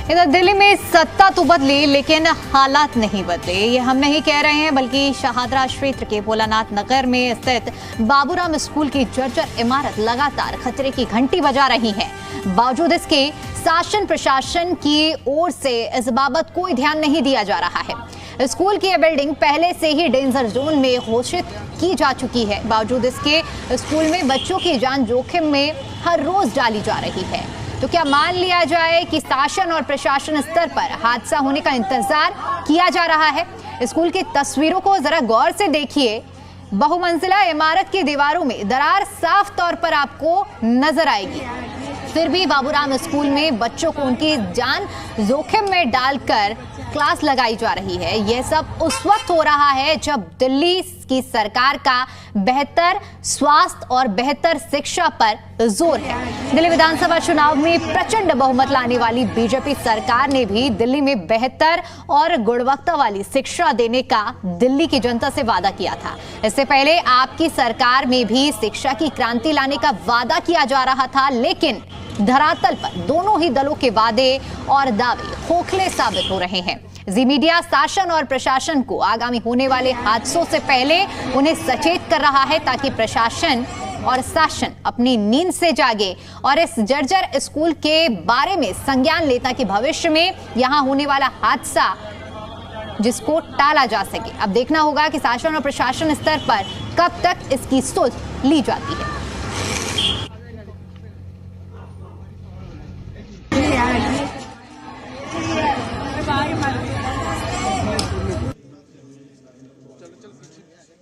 इधर दिल्ली में सत्ता तो बदली लेकिन हालात नहीं बदले। ये हम नहीं कह रहे हैं बल्कि शाहदरा क्षेत्र के भोलानाथ नगर में स्थित बाबूराम स्कूल की जर्जर इमारत लगातार खतरे की घंटी बजा रही है। बावजूद इसके शासन प्रशासन की ओर से इस बाबत कोई ध्यान नहीं दिया जा रहा है। स्कूल की यह बिल्डिंग पहले से ही डेंजर जोन में घोषित की जा चुकी है। बावजूद इसके स्कूल में बच्चों की जान जोखिम में हर रोज डाली जा रही है। तो क्या मान लिया जाए कि शासन और प्रशासन स्तर पर हादसा होने का इंतजार किया जा रहा है? स्कूल की तस्वीरों को जरा गौर से देखिए। बहुमंजिला इमारत की दीवारों में दरार साफ तौर पर आपको नजर आएगी। फिर भी बाबूराम स्कूल में बच्चों को उनकी जान जोखिम में डालकर क्लास लगाई जा रही है। यह सब उस वक्त हो रहा है जब दिल्ली की सरकार का बेहतर स्वास्थ्य और बेहतर शिक्षा पर जोर है। दिल्ली विधानसभा चुनाव में प्रचंड बहुमत लाने वाली बीजेपी सरकार ने भी दिल्ली में बेहतर और गुणवत्ता वाली शिक्षा देने का दिल्ली की जनता से वादा किया था। इससे पहले आपकी सरकार में भी शिक्षा की क्रांति लाने का वादा किया जा रहा था, लेकिन धरातल पर दोनों ही दलों के वादे और दावे खोखले साबित हो रहे हैं। जी मीडिया शासन और प्रशासन को आगामी होने वाले हादसों से पहले उन्हें सचेत कर रहा है ताकि प्रशासन और शासन अपनी नींद से जागे और इस जर्जर स्कूल के बारे में संज्ञान ले ताकि भविष्य में यहां होने वाला हादसा जिसको टाला जा सके। अब देखना होगा कि शासन और प्रशासन स्तर पर कब तक इसकी सोच ली जाती है।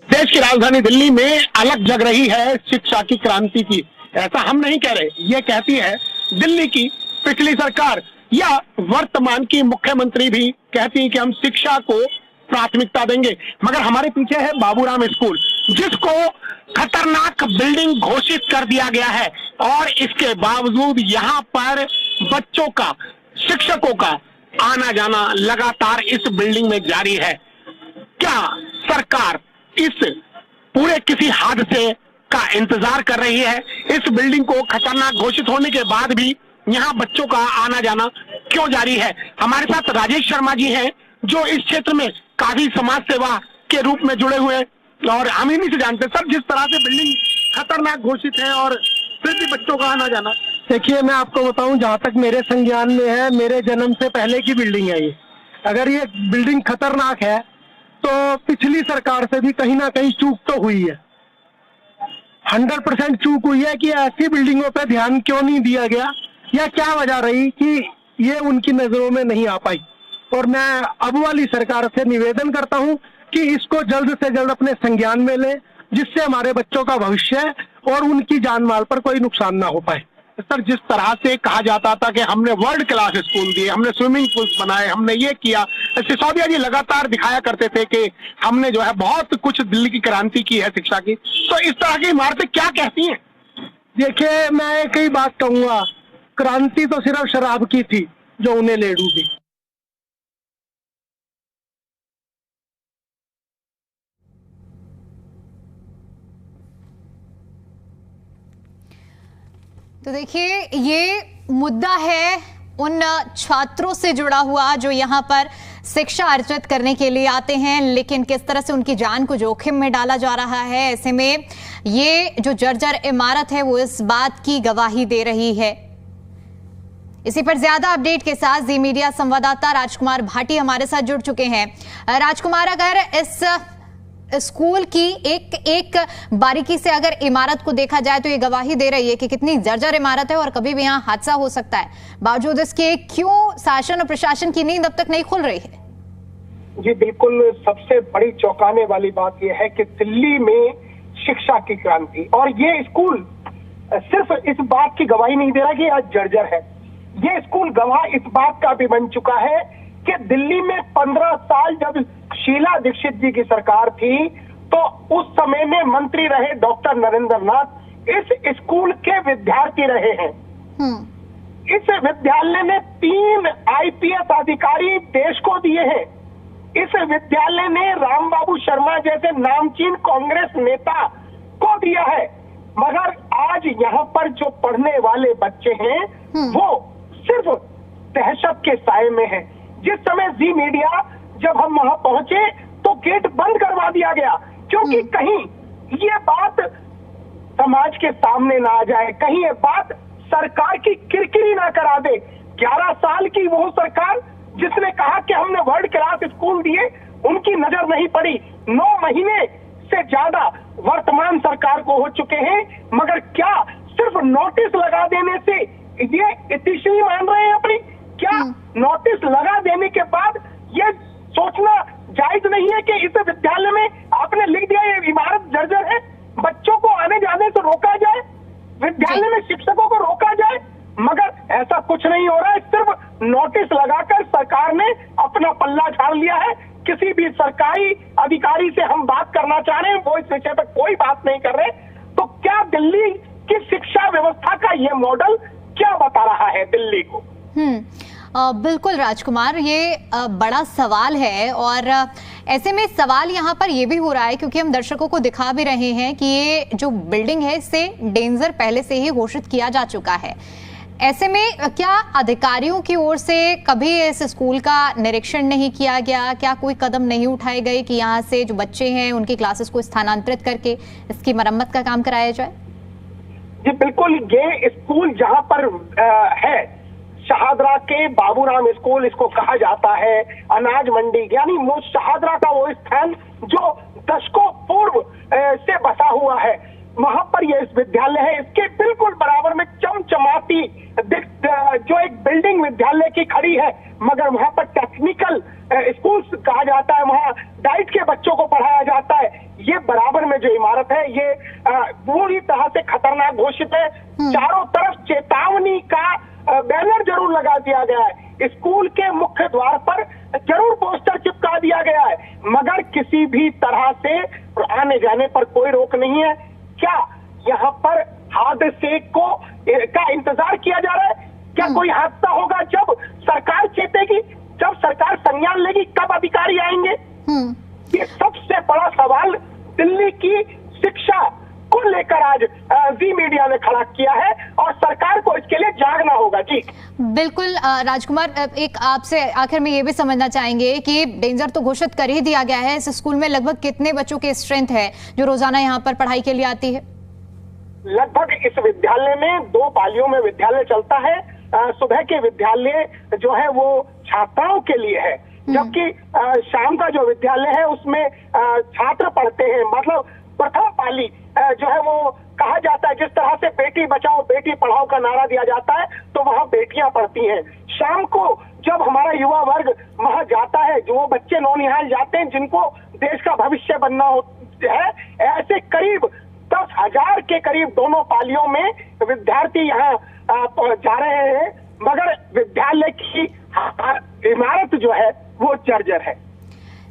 देश की राजधानी दिल्ली में अलग जग रही है शिक्षा की क्रांति की। ऐसा हम नहीं कह रहे, ये कहती है दिल्ली की पिछली सरकार या वर्तमान की मुख्यमंत्री भी कहती है कि हम शिक्षा को प्राथमिकता देंगे। मगर हमारे पीछे है बाबूराम स्कूल, जिसको खतरनाक बिल्डिंग घोषित कर दिया गया है और इसके बावजूद यहाँ पर बच्चों का, शिक्षकों का आना जाना लगातार इस बिल्डिंग में जारी है। क्या सरकार इस पूरे किसी हादसे का इंतजार कर रही है? इस बिल्डिंग को खतरनाक घोषित होने के बाद भी यहाँ बच्चों का आना जाना क्यों जारी है? हमारे साथ राजेश शर्मा जी हैं, जो इस क्षेत्र में काफी समाज सेवा के रूप में जुड़े हुए हैं और हम इन्हीं से जानते हैं। सर, जिस तरह से बिल्डिंग खतरनाक घोषित है और फिर भी बच्चों का आना जाना। देखिए, मैं आपको बताऊं, जहां तक मेरे संज्ञान में है, मेरे जन्म से पहले की बिल्डिंग है ये। अगर ये बिल्डिंग खतरनाक है तो पिछली सरकार से भी कहीं ना कहीं चूक तो हुई है। 100% चूक हुई है कि ऐसी बिल्डिंगों पे ध्यान क्यों नहीं दिया गया या क्या वजह रही कि ये उनकी नजरों में नहीं आ पाई। और मैं अब वाली सरकार से निवेदन करता हूं कि इसको जल्द से जल्द अपने संज्ञान में लें, जिससे हमारे बच्चों का भविष्य और उनकी जान माल पर कोई नुकसान ना हो पाए। सर, जिस तरह से कहा जाता था कि हमने वर्ल्ड क्लास स्कूल दिए, हमने स्विमिंग पूल्स बनाए, हमने ये किया, सिसोदिया जी लगातार दिखाया करते थे कि हमने जो है बहुत कुछ दिल्ली की क्रांति की है शिक्षा की। तो इस तरह की इमारतें क्या कहती हैं? देखिए, मैं एक ही बात कहूंगा, क्रांति तो सिर्फ शराब की थी जो उन्हें ले डूबी। तो देखिए, ये मुद्दा है उन छात्रों से जुड़ा हुआ जो यहाँ पर शिक्षा अर्जित करने के लिए आते हैं, लेकिन किस तरह से उनकी जान को जोखिम में डाला जा रहा है। ऐसे में ये जो जर्जर इमारत है वो इस बात की गवाही दे रही है। इसी पर ज्यादा अपडेट के साथ जी मीडिया संवाददाता राजकुमार भाटी हमारे साथ जुड़ चुके हैं। राजकुमार, अगर इस स्कूल की एक बारीकी से अगर इमारत को देखा जाए तो ये गवाही दे रही है कि कितनी जर्जर इमारत है और कभी भी यहाँ हादसा हो सकता है। बावजूद इसके क्यों शासन और प्रशासन की नींद अब तक नहीं खुल रही है? जी बिल्कुल, सबसे बड़ी चौंकाने वाली बात यह है कि दिल्ली में शिक्षा की क्रांति, और ये स्कूल सिर्फ इस बात की गवाही नहीं दे रहा कि आज जर्जर है। ये स्कूल गवाह इस बात का भी बन चुका है कि दिल्ली में 15 साल जब शीला दीक्षित जी की सरकार थी तो उस समय में मंत्री रहे डॉक्टर नरेंद्र नाथ इस स्कूल के विद्यार्थी रहे हैं। इस विद्यालय ने 3 IPS अधिकारी देश को दिए हैं। इस विद्यालय ने राम बाबू शर्मा जैसे नामचीन कांग्रेस नेता को दिया है। मगर आज यहाँ पर जो पढ़ने वाले बच्चे हैं वो सिर्फ दहशत के साए में है। जिस समय जी मीडिया जब हम वहां पहुंचे तो गेट बंद करवा दिया गया, क्योंकि कहीं ये बात समाज के सामने ना आ जाए, कहीं ये बात सरकार की किरकिरी ना करा दे। 11 साल की वो सरकार जिसने कहा कि हमने वर्ल्ड क्लास स्कूल दिए, उनकी नजर नहीं पड़ी। 9 महीने से ज्यादा वर्तमान सरकार को हो चुके हैं, मगर क्या सिर्फ नोटिस लगा देने से ये इतिश्री मान रहे हैं अपनी? क्या नोटिस लगा देने के बाद ये सोचना जायज नहीं है कि इस विद्यालय में आपने लिख दिया ये इमारत जर्जर है, बच्चों को आने जाने से रोका जाए, विद्यालय में शिक्षकों को रोका जाए? मगर ऐसा कुछ नहीं हो रहा है। सिर्फ नोटिस लगाकर सरकार ने अपना पल्ला झाड़ लिया है। किसी भी सरकारी अधिकारी से हम बात करना चाह रहे हैं, वो इस विषय पर कोई बात नहीं कर रहे। तो क्या दिल्ली की शिक्षा व्यवस्था का ये मॉडल क्या बता रहा है दिल्ली को? बिल्कुल राजकुमार, ये बड़ा सवाल है और ऐसे में सवाल यहाँ पर ये भी हो रहा है क्योंकि हम दर्शकों को दिखा भी रहे हैं कि ये जो बिल्डिंग है इसे डेंजर पहले से ही घोषित किया जा चुका है। ऐसे में क्या अधिकारियों की ओर से कभी इस स्कूल का निरीक्षण नहीं किया गया? क्या कोई कदम नहीं उठाए गए कि यहाँ से जो बच्चे हैं उनकी क्लासेस को स्थानांतरित करके इसकी मरम्मत का काम कराया जाए? जी बिल्कुल, ये स्कूल जहाँ पर है शहादरा के बाबूराम स्कूल इसको कहा जाता है, अनाज मंडी, यानी वो शहादरा का वो स्थान जो दशकों पूर्व से बसा हुआ है, वहां पर ये इस विद्यालय है। इसके बिल्कुल बराबर में चमचमाती जो एक बिल्डिंग विद्यालय की खड़ी है, मगर वहां पर टेक्निकल स्कूल कहा जाता है, वहां डाइट के बच्चों को पढ़ाया जाता है। ये बराबर में जो इमारत है ये पूरी तरह से खतरनाक घोषित है। चारों तरफ चेतावनी का बैनर जरूर लगा दिया गया है, स्कूल के मुख्य द्वार पर जरूर पोस्टर चिपका दिया गया है, मगर किसी भी तरह से आने जाने पर कोई रोक नहीं है। क्या यहाँ पर हादसे का इंतजार किया जा रहा है? क्या कोई हादसा होगा जब सरकार चेतेगी, जब सरकार संज्ञान लेगी, कब अधिकारी आएंगे? ये सबसे बड़ा सवाल दिल्ली की शिक्षा को लेकर आज जी मीडिया ने खड़ा किया है और सरकार को इसके लिए जागना होगा। जी बिल्कुल राजकुमार, एक आपसे आखिर में ये भी समझना चाहेंगे कि डेंजर तो घोषित कर ही दिया गया है, इस स्कूल में लगभग कितने बच्चों की स्ट्रेंथ है जो रोजाना यहाँ पर पढ़ाई के लिए आती है? लगभग इस विद्यालय में 2 पालियों में विद्यालय चलता है। सुबह के विद्यालय जो है वो छात्राओं के लिए है, जबकि शाम का जो विद्यालय है उसमें छात्र पढ़ते हैं। मतलब प्रथम पाली जो है वो कहा जाता है, जिस तरह से बेटी बचाओ बेटी पढ़ाओ का नारा दिया जाता है, तो वहाँ बेटियां पढ़ती हैं। शाम को जब हमारा युवा वर्ग वहाँ जाता है, जो बच्चे नौनिहाल जाते हैं जिनको देश का भविष्य बनना है, ऐसे करीब 10,000 के करीब दोनों पालियों में विद्यार्थी यहाँ जा रहे हैं, मगर विद्यालय की इमारत जो है वो जर्जर है।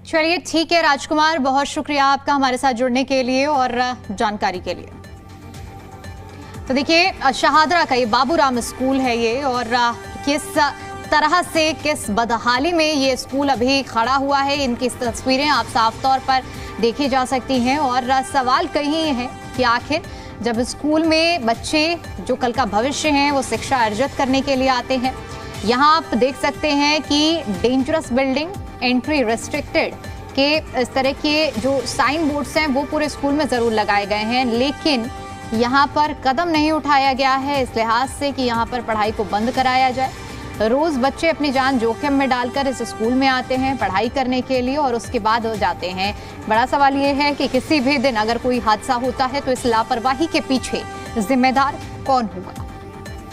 चलिए ठीक है राजकुमार, बहुत शुक्रिया आपका हमारे साथ जुड़ने के लिए और जानकारी के लिए। तो देखिए शहादरा का ये बाबूराम स्कूल है ये, और किस तरह से किस बदहाली में ये स्कूल अभी खड़ा हुआ है, इनकी तस्वीरें आप साफ तौर पर देखी जा सकती हैं। और सवाल कहीं है कि आखिर जब स्कूल में बच्चे जो कल का भविष्य हैं वो शिक्षा अर्जित करने के लिए आते हैं, यहाँ आप देख सकते हैं कि डेंजरस बिल्डिंग, एंट्री रेस्ट्रिक्टेड के इस तरह के जो साइन बोर्ड्स हैं वो पूरे स्कूल में ज़रूर लगाए गए हैं, लेकिन यहाँ पर कदम नहीं उठाया गया है इस लिहाज से कि यहाँ पर पढ़ाई को बंद कराया जाए। रोज़ बच्चे अपनी जान जोखिम में डालकर इस स्कूल में आते हैं पढ़ाई करने के लिए और उसके बाद हो जाते हैं। बड़ा सवाल ये है कि किसी भी दिन अगर कोई हादसा होता है तो इस लापरवाही के पीछे जिम्मेदार कौन होगा?